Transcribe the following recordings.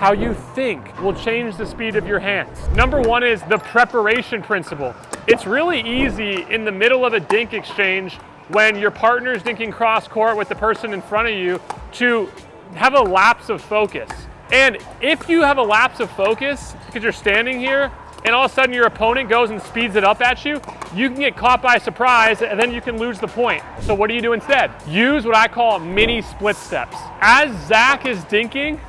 how you think will change the speed of your hands. Number one is the preparation principle. It's really easy in the middle of a dink exchange when your partner's dinking cross court with the person in front of you to have a lapse of focus. And if you have a lapse of focus because you're standing here and all of a sudden your opponent goes and speeds it up at you, you can get caught by surprise and then you can lose the point. So what do you do instead? Use what I call mini split steps. As Zach is dinking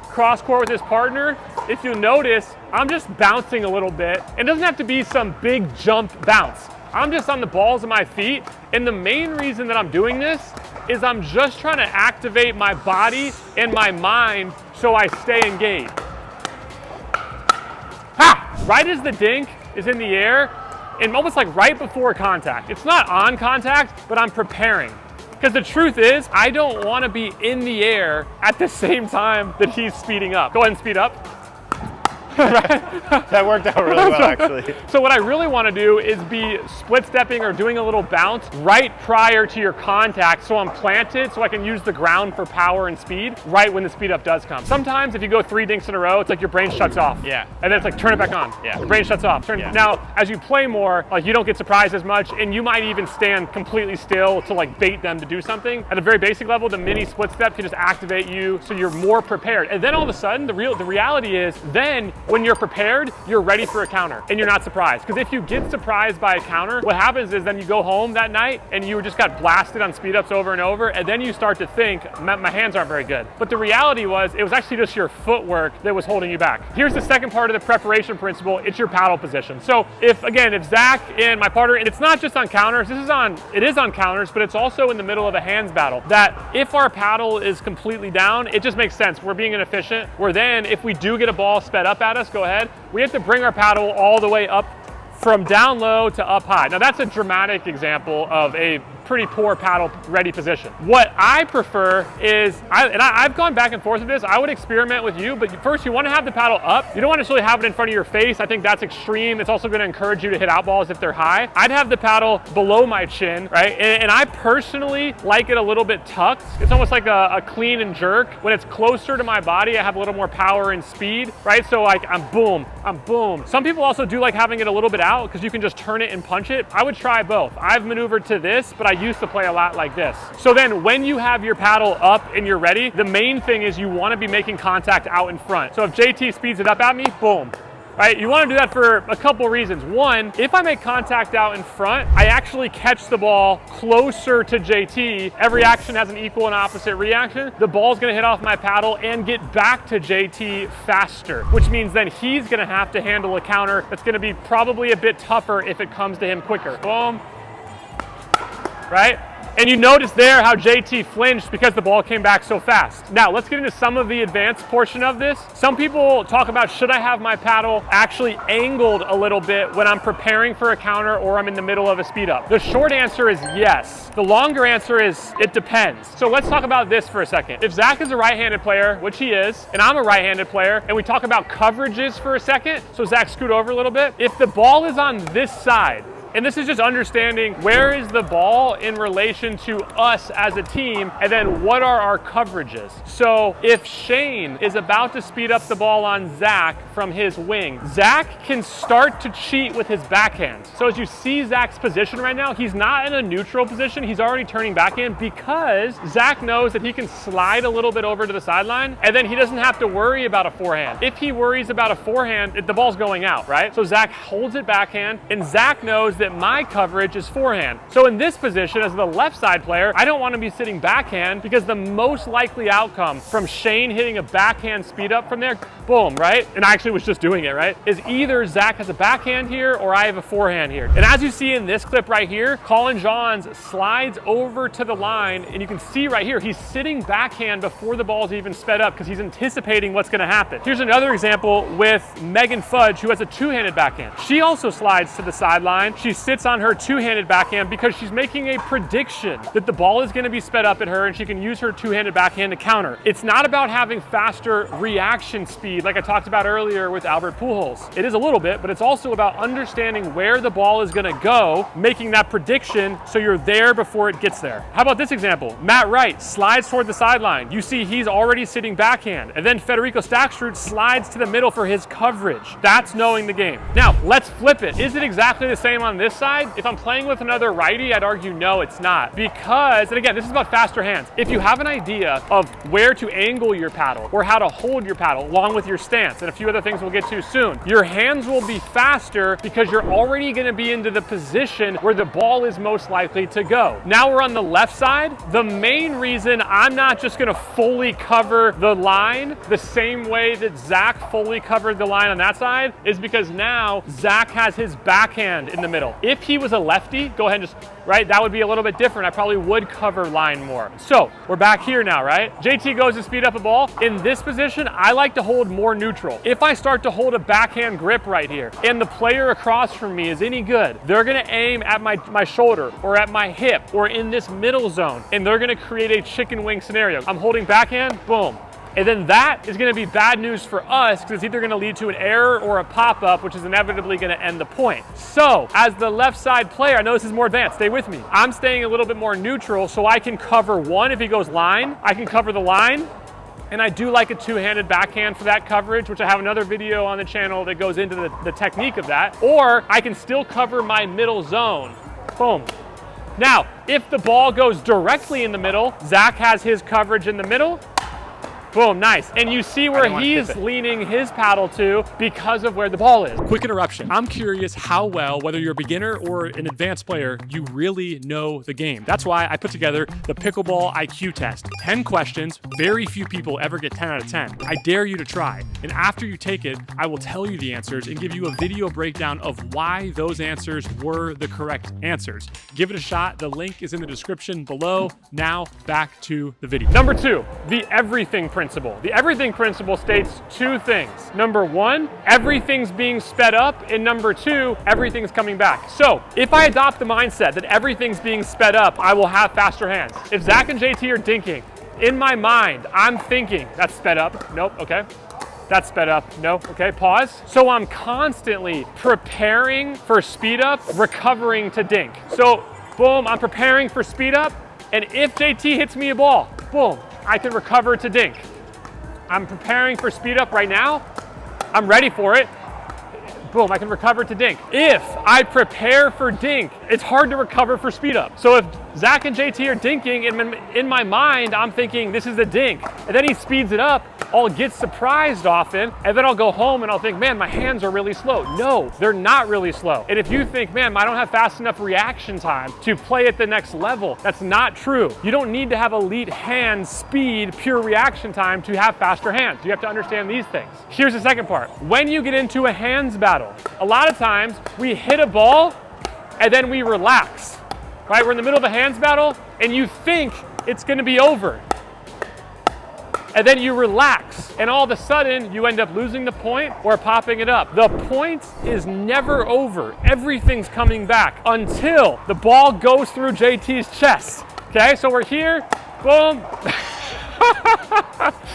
cross court with his partner, if you notice, I'm just bouncing a little bit. It doesn't have to be some big jump bounce. I'm just on the balls of my feet, and the main reason that I'm doing this is I'm just trying to activate my body and my mind so I stay engaged. Ha! Right as the dink is in the air, and almost like right before contact. It's not on contact, but I'm preparing. Because the truth is, I don't want to be in the air at the same time that he's speeding up. Go ahead and speed up. That worked out really well, actually. So what I really want to do is be split stepping or doing a little bounce right prior to your contact, so I'm planted so I can use the ground for power and speed right when the speed up does come. Sometimes if you go 3 dinks in a row, it's like your brain shuts off. Yeah. And then it's like, turn it back on. Yeah. Your brain shuts off. Now, as you play more, like you don't get surprised as much, and you might even stand completely still to like bait them to do something. At a very basic level, the mini split step can just activate you so you're more prepared. And then all of a sudden, the reality is then when you're prepared, you're ready for a counter and you're not surprised. Because if you get surprised by a counter, what happens is then you go home that night and you just got blasted on speed ups over and over, and then you start to think, my hands aren't very good. But the reality was, it was actually just your footwork that was holding you back. Here's the second part of the preparation principle, it's your paddle position. So if Zach and my partner, and it's not just on counters, it is on counters, but it's also in the middle of a hands battle, that if our paddle is completely down, it just makes sense. We're being inefficient. Where then, if we do get a ball sped up at us, go ahead, we have to bring our paddle all the way up from down low to up high. Now that's a dramatic example of a pretty poor paddle ready position. What I prefer is, I've gone back and forth with this, I would experiment with you, but first you want to have the paddle up. You don't want to necessarily have it in front of your face. I think that's extreme. It's also going to encourage you to hit out balls if they're high. I'd have the paddle below my chin, right? And I personally like it a little bit tucked. It's almost like a clean and jerk. When it's closer to my body, I have a little more power and speed, right? So like I'm boom. Some people also do like having it a little bit out because you can just turn it and punch it. I would try both. I've maneuvered to this, but I used to play a lot like this. So then when you have your paddle up and you're ready, the main thing is you want to be making contact out in front. So if JT speeds it up at me, boom. Right? You want to do that for a couple reasons. One, if I make contact out in front, I actually catch the ball closer to JT. Every action has an equal and opposite reaction. The ball's going to hit off my paddle and get back to JT faster, which means then he's going to have to handle a counter that's going to be probably a bit tougher if it comes to him quicker. Boom. Right? And you notice there how JT flinched because the ball came back so fast. Now, let's get into some of the advanced portion of this. Some people talk about, should I have my paddle actually angled a little bit when I'm preparing for a counter or I'm in the middle of a speed up? The short answer is yes. The longer answer is it depends. So let's talk about this for a second. If Zach is a right-handed player, which he is, and I'm a right-handed player, and we talk about coverages for a second, so Zach, scoot over a little bit. If the ball is on this side, and this is just understanding where is the ball in relation to us as a team, and then what are our coverages. So if Shane is about to speed up the ball on Zach from his wing, Zach can start to cheat with his backhand. So as you see Zach's position right now, he's not in a neutral position, he's already turning backhand because Zach knows that he can slide a little bit over to the sideline, and then he doesn't have to worry about a forehand. If he worries about a forehand, the ball's going out, right? So Zach holds it backhand, and Zach knows that my coverage is forehand. So in this position, as the left side player, I don't want to be sitting backhand because the most likely outcome from Shane hitting a backhand speed up from there, boom, right? And I actually was just doing it, right? Is either Zach has a backhand here or I have a forehand here. And as you see in this clip right here, Colin Johns slides over to the line, and you can see right here, he's sitting backhand before the ball's even sped up because he's anticipating what's going to happen. Here's another example with Megan Fudge, who has a two-handed backhand. She also slides to the sideline. She sits on her two-handed backhand because she's making a prediction that the ball is going to be sped up at her and she can use her two-handed backhand to counter. It's not about having faster reaction speed like I talked about earlier with Albert Pujols. It is a little bit, but it's also about understanding where the ball is going to go, making that prediction so you're there before it gets there. How about this example? Matt Wright slides toward the sideline. You see he's already sitting backhand, and then Federico Staksrud slides to the middle for his coverage. That's knowing the game. Now, let's flip it. Is it exactly the same on this side? If I'm playing with another righty, I'd argue no, it's not. Because, and again, this is about faster hands. If you have an idea of where to angle your paddle or how to hold your paddle along with your stance and a few other things we'll get to soon, your hands will be faster because you're already going to be into the position where the ball is most likely to go. Now we're on the left side. The main reason I'm not just going to fully cover the line the same way that Zach fully covered the line on that side is because now Zach has his backhand in the middle. If he was a lefty, go ahead and just, right, that would be a little bit different. I probably would cover line more. So we're back here now, right? JT goes to speed up a ball. In this position, I like to hold more neutral. If I start to hold a backhand grip right here and the player across from me is any good, they're gonna aim at my shoulder or at my hip or in this middle zone, and they're gonna create a chicken wing scenario. I'm holding backhand, boom. And then that is going to be bad news for us because it's either going to lead to an error or a pop-up, which is inevitably going to end the point. So as the left side player, I know this is more advanced, stay with me. I'm staying a little bit more neutral so I can cover one. If he goes line, I can cover the line. And I do like a two-handed backhand for that coverage, which I have another video on the channel that goes into the technique of that. Or I can still cover my middle zone. Boom. Now, if the ball goes directly in the middle, Zach has his coverage in the middle. Boom, nice. And you see where he's leaning his paddle to because of where the ball is. Quick interruption. I'm curious how well, whether you're a beginner or an advanced player, you really know the game. That's why I put together the Pickleball IQ test. 10 questions, very few people ever get 10 out of 10. I dare you to try. And after you take it, I will tell you the answers and give you a video breakdown of why those answers were the correct answers. Give it a shot. The link is in the description below. Now back to the video. Number 2, the everything principle. The everything principle states 2 things. Number 1, everything's being sped up, and number 2, everything's coming back. So if I adopt the mindset that everything's being sped up, I will have faster hands. If Zach and JT are dinking, in my mind, I'm thinking, that's sped up, nope, okay. That's sped up, no, okay, pause. So I'm constantly preparing for speed up, recovering to dink. So boom, I'm preparing for speed up, and if JT hits me a ball, boom, I can recover to dink. I'm preparing for speed up right now. I'm ready for it. Boom, I can recover to dink. If I prepare for dink, it's hard to recover for speed up. So if Zach and JT are dinking, in my mind, I'm thinking this is the dink. And then he speeds it up, I'll get surprised often, and then I'll go home and I'll think, man, my hands are really slow. No, they're not really slow. And if you think, man, I don't have fast enough reaction time to play at the next level, that's not true. You don't need to have elite hand speed, pure reaction time to have faster hands. You have to understand these things. Here's the second part. When you get into a hands battle, a lot of times we hit a ball and then we relax, right? We're in the middle of a hands battle and you think it's gonna be over. And then you relax, and all of a sudden, you end up losing the point or popping it up. The point is never over. Everything's coming back until the ball goes through JT's chest. Okay, so we're here, boom.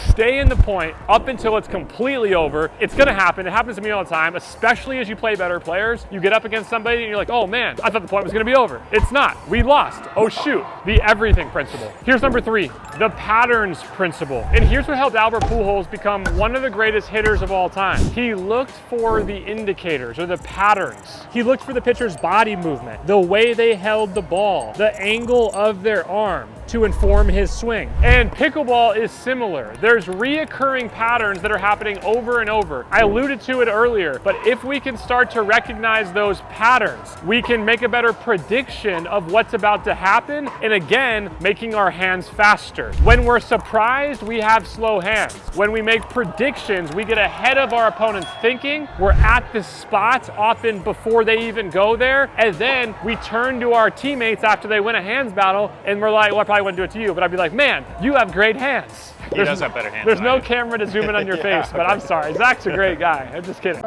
Stay in the point up until it's completely over. It's gonna happen. It happens to me all the time, especially as you play better players. You get up against somebody and you're like, oh man, I thought the point was gonna be over. It's not. We lost. Oh shoot. The everything principle. Here's number 3, the patterns principle. And here's what helped Albert Pujols become one of the greatest hitters of all time. He looked for the indicators or the patterns. He looked for the pitcher's body movement, the way they held the ball, the angle of their arm to inform his swing. And pickleball is similar. There's reoccurring patterns that are happening over and over. I alluded to it earlier, but if we can start to recognize those patterns, we can make a better prediction of what's about to happen, and again, making our hands faster. When we're surprised, we have slow hands. When we make predictions, we get ahead of our opponent's thinking. We're at the spot often before they even go there, and then we turn to our teammates after they win a hands battle, and we're like, well, I probably wouldn't do it to you, but I'd be like, man, you have great hands. He does have better hands. There's no camera to zoom in on your face, but I'm sorry. Zach's a great guy. I'm just kidding.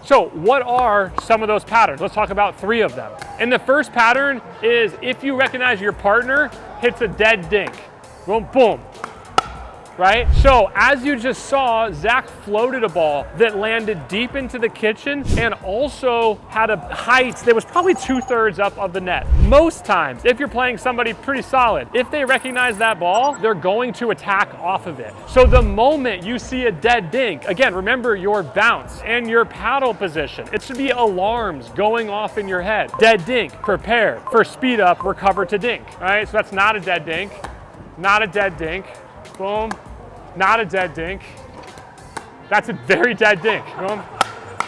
So what are some of those patterns? Let's talk about 3 of them. And the first pattern is if you recognize your partner hits a dead dink. Boom, boom. Right? So as you just saw, Zach floated a ball that landed deep into the kitchen and also had a height that was probably 2/3 up of the net. Most times, if you're playing somebody pretty solid, if they recognize that ball, they're going to attack off of it. So the moment you see a dead dink, again, remember your bounce and your paddle position. It should be alarms going off in your head. Dead dink, prepare for speed up, recover to dink. All right, so that's not a dead dink, not a dead dink. Boom, not a dead dink. That's a very dead dink. Boom,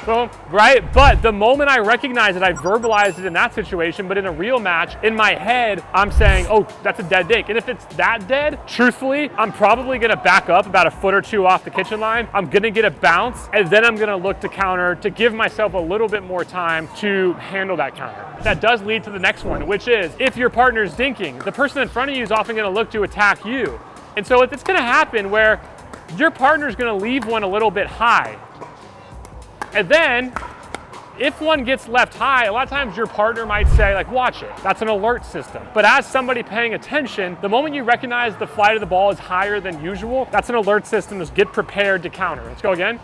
boom, right? But the moment I recognize it, I verbalize it in that situation, but in a real match, in my head, I'm saying, oh, that's a dead dink. And if it's that dead, truthfully, I'm probably gonna back up about a foot or 2 off the kitchen line. I'm gonna get a bounce, and then I'm gonna look to counter to give myself a little bit more time to handle that counter. That does lead to the next one, which is if your partner's dinking, the person in front of you is often gonna look to attack you. And so it's gonna happen where your partner's gonna leave one a little bit high. And then, if one gets left high, a lot of times your partner might say, like, watch it. That's an alert system. But as somebody paying attention, the moment you recognize the flight of the ball is higher than usual, that's an alert system. Just get prepared to counter. Let's go again.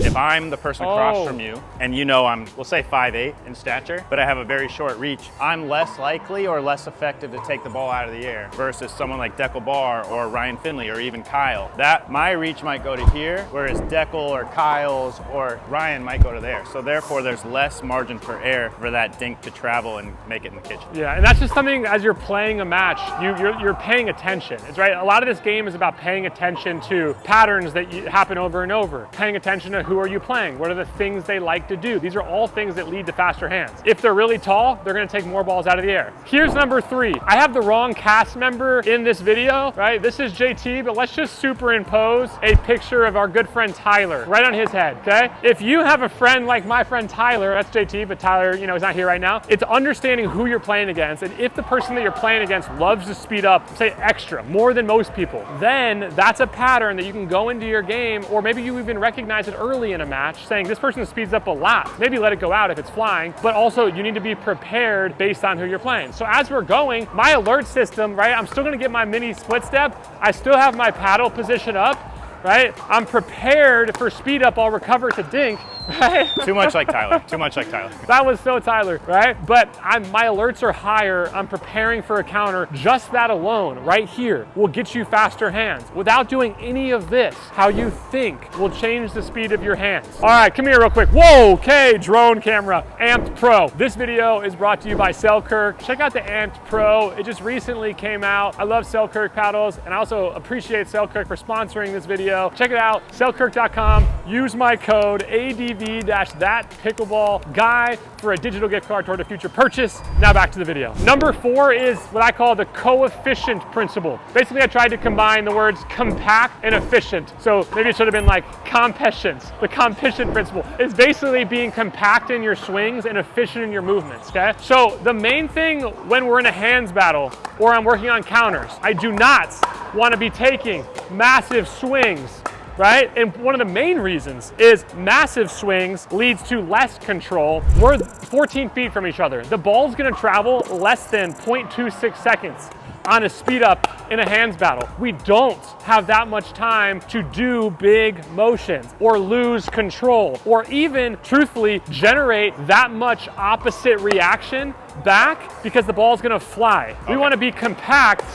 If I'm the person across from you and you know I'm, we'll say 5'8" in stature, but I have a very short reach, I'm less likely or less effective to take the ball out of the air versus someone like Pickleball or Ryan Finley or even Kyle. That my reach might go to here, whereas Deckle or Kyle's or Ryan might go to there. So therefore there's less margin for error for that dink to travel and make it in the kitchen. Yeah, and that's just something as you're playing a match, you're paying attention. It's right. A lot of this game is about paying attention to patterns that happen over and over, paying attention to who are you playing? What are the things they like to do? These are all things that lead to faster hands. If they're really tall, they're gonna take more balls out of the air. Here's number 3. I have the wrong cast member in this video, right? This is JT, but let's just superimpose a picture of our good friend Tyler right on his head, okay? If you have a friend like my friend Tyler, that's JT, but Tyler, you know, is not here right now. It's understanding who you're playing against, and if the person that you're playing against loves to speed up, say extra, more than most people, then that's a pattern that you can go into your game, or maybe you even recognize it early in a match, saying this person speeds up a lot. Maybe let it go out if it's flying, but also you need to be prepared based on who you're playing. So as we're going, my alert system, right, I'm still gonna get my mini split step. I still have my paddle position up, right? I'm prepared for speed up, I'll recover to dink, right? Too much like Tyler, too much like Tyler. That was so Tyler, right? But my alerts are higher, I'm preparing for a counter. Just that alone, right here, will get you faster hands. Without doing any of this, how you think will change the speed of your hands. All right, come here real quick. Whoa, okay, drone camera, Amped Pro. This video is brought to you by Selkirk. Check out the Amped Pro. It just recently came out. I love Selkirk paddles, and I also appreciate Selkirk for sponsoring this video. Check it out, selkirk.com. Use my code ADV-ThatPickleball guy for a digital gift card toward a future purchase. Now back to the video. Number 4 is what I call the coefficient principle. Basically, I tried to combine the words compact and efficient. So maybe it should have been like competitions. The competition principle is basically being compact in your swings and efficient in your movements, okay? So the main thing when we're in a hands battle or I'm working on counters, I do not want to be taking massive swings, right? And one of the main reasons is massive swings leads to less control. We're 14 feet from each other. The ball's gonna travel less than 0.26 seconds on a speed up in a hands battle. We don't have that much time to do big motions or lose control or even truthfully generate that much opposite reaction back because the ball's gonna fly. We wanna be compact,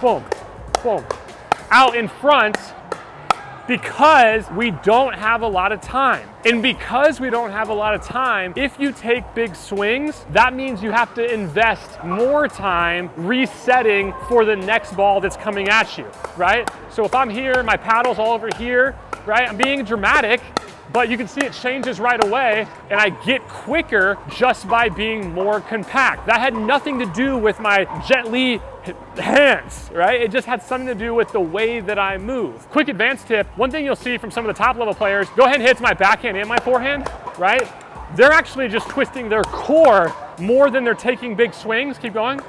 boom, boom, out in front, because we don't have a lot of time. And because we don't have a lot of time, if you take big swings, that means you have to invest more time resetting for the next ball that's coming at you, right? So if I'm here, my paddle's all over here, right? I'm being dramatic, but you can see it changes right away, and I get quicker just by being more compact. That had nothing to do with my gently hands, right? It just had something to do with the way that I move. Quick advanced tip, one thing you'll see from some of the top level players, go ahead and hit my backhand and my forehand, right? They're actually just twisting their core more than they're taking big swings. Keep going.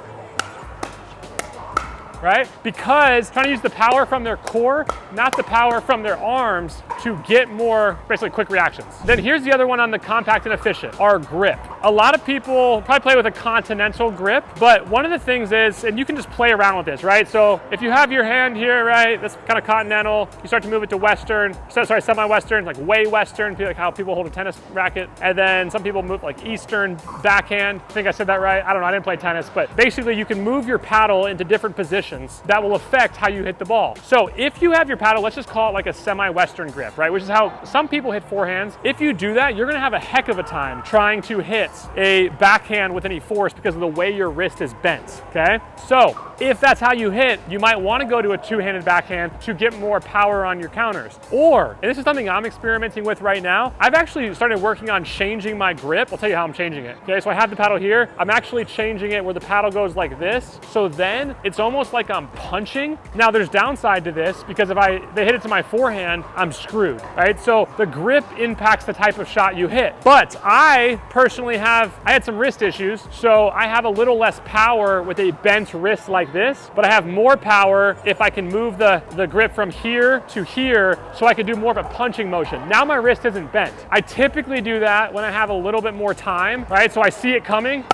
right? Because trying to use the power from their core, not the power from their arms to get more basically quick reactions. Then here's the other one on the compact and efficient, our grip. A lot of people probably play with a continental grip, but one of the things is, and you can just play around with this, right? So if you have your hand here, right, that's kind of continental, you start to move it to Western, sorry, semi-Western, like way Western, like how people hold a tennis racket. And then some people move like Eastern backhand. I think I said that right. I don't know, I didn't play tennis, but basically you can move your paddle into different positions that will affect how you hit the ball. So if you have your paddle, let's just call it like a semi-Western grip, right? Which is how some people hit forehands. If you do that, you're gonna have a heck of a time trying to hit a backhand with any force because of the way your wrist is bent, okay? So if that's how you hit, you might wanna go to a two-handed backhand to get more power on your counters. Or, and this is something I'm experimenting with right now, I've actually started working on changing my grip. I'll tell you how I'm changing it. Okay, so I have the paddle here. I'm actually changing it where the paddle goes like this. So then it's almost like I'm punching. Now there's downside to this because if they hit it to my forehand, I'm screwed, right? So the grip impacts the type of shot you hit. But I personally I had some wrist issues, so I have a little less power with a bent wrist like this, but I have more power if I can move the grip from here to here so I can do more of a punching motion. Now my wrist isn't bent. I typically do that when I have a little bit more time, right? So I see it coming,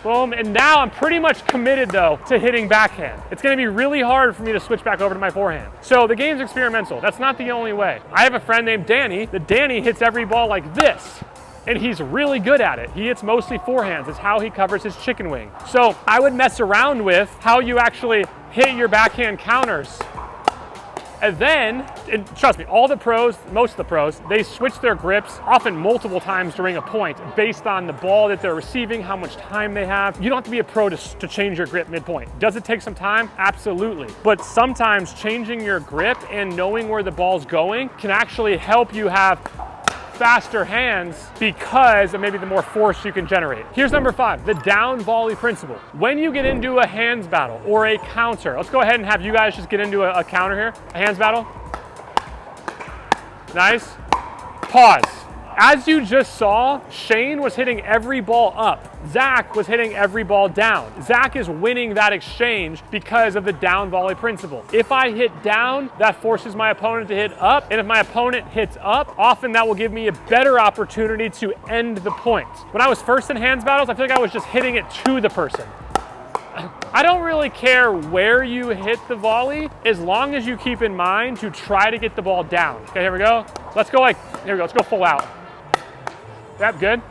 boom, and now I'm pretty much committed though to hitting backhand. It's gonna be really hard for me to switch back over to my forehand. So the game's experimental. That's not the only way. I have a friend named Danny. Danny hits every ball like this, and he's really good at it. He hits mostly forehands. It's how he covers his chicken wing. So I would mess around with how you actually hit your backhand counters. And then, and trust me, most of the pros, they switch their grips often multiple times during a point based on the ball that they're receiving, how much time they have. You don't have to be a pro to change your grip midpoint. Does it take some time? Absolutely. But sometimes changing your grip and knowing where the ball's going can actually help you have faster hands because of maybe the more force you can generate. Here's number 5, the down volley principle. When you get into a hands battle or a counter, let's go ahead and have you guys just get into a counter here, a hands battle. Nice. Pause. As you just saw, Shane was hitting every ball up. Zach was hitting every ball down. Zach is winning that exchange because of the down volley principle. If I hit down, that forces my opponent to hit up, and if my opponent hits up, often that will give me a better opportunity to end the point. When I was first in hands battles, I feel like I was just hitting it to the person. I don't really care where you hit the volley, as long as you keep in mind to try to get the ball down. Okay, here we go. Let's go here we go, let's go full out. Yep, good.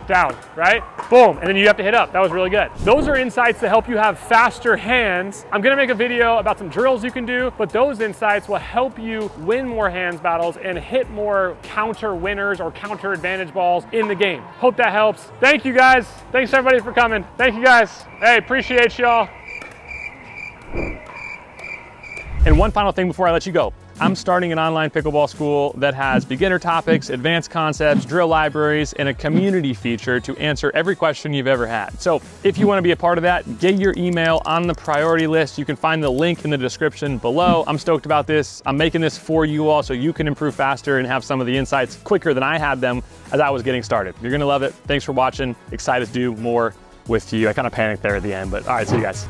Down, right? Boom, and then you have to hit up. That was really good. Those are insights that help you have faster hands. I'm gonna make a video about some drills you can do, but those insights will help you win more hands battles and hit more counter winners or counter advantage balls in the game. Hope that helps. Thank you guys. Thanks everybody for coming. Thank you guys. Hey, appreciate y'all. And one final thing before I let you go. I'm starting an online pickleball school that has beginner topics, advanced concepts, drill libraries, and a community feature to answer every question you've ever had. So if you want to be a part of that, get your email on the priority list. You can find the link in the description below. I'm stoked about this. I'm making this for you all so you can improve faster and have some of the insights quicker than I had them as I was getting started. You're gonna love it. Thanks for watching. Excited to do more with you. I kind of panicked there at the end, but all right, see you guys.